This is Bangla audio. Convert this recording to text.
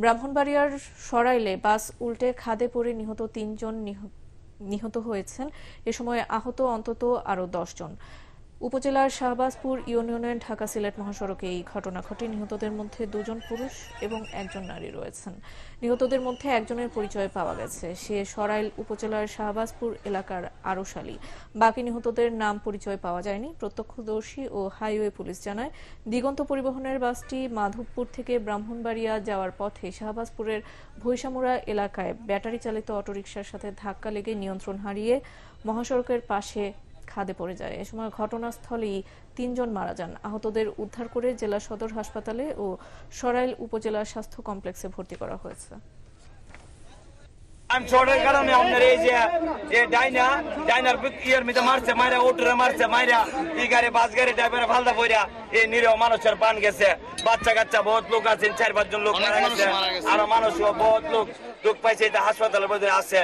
ব্রাহ্মণবাড়িয়ার সরাইলে বাস উল্টে খাদে পড়ে নিহত ৩ জন নিহত হয়েছেন। এ সময় আহত অন্তত আরও ১০ জন। উপজেলার শাহবাজপুর ইউনিয়নের ঢাকা সিলেট মহাসড়কে এই ঘটনা ঘটে। নিহতদের মধ্যে ২ জন পুরুষ এবং ১ জন নারী রয়েছেন। নিহতদের মধ্যে একজনের পরিচয় পাওয়া গেছে, সে সরাইল উপজেলার শাহবাজপুর এলাকার আরশালী। বাকি নিহতদের নাম পরিচয় পাওয়া যায়নি। প্রত্যক্ষদর্শী ও হাইওয়ে পুলিশ জানায়, দিগন্ত পরিবহনের বাসটি মাধবপুর থেকে ব্রাহ্মণবাড়িয়া যাওয়ার পথে শাহবাজপুরের ভৈশামুড়া এলাকায় ব্যাটারি চালিত অটোরিকশার সাথে ধাক্কা লেগে নিয়ন্ত্রণ হারিয়ে মহাসড়কের পাশে খাদে পড়ে যায়। এ সময় ঘটনাস্থলেই ৩ জন মারা যান। আহতদের উদ্ধার করে জেলা সদর হাসপাতালে ও সরাইল উপজেলা স্বাস্থ্য কমপ্লেক্সে ভর্তি করা হয়েছে। কারণে আপনার এই যে ডাইনার ইয়ের মধ্যে মারছে, মাইরা ওটরে মারছে, মাইরা এই গাড়ি বাস গাড়ি ড্রাইভারে ফালদা পইরা এই নিরীহ মানুষের পান গেছে। বাচ্চা কাচ্চা বহুত লোক আছেন, ৪-৫ জন লোক মারা গেছে। আরো মানুষ বহুত লোক দুঃখ পাইছে, হাসপাতালের মধ্যে আছে।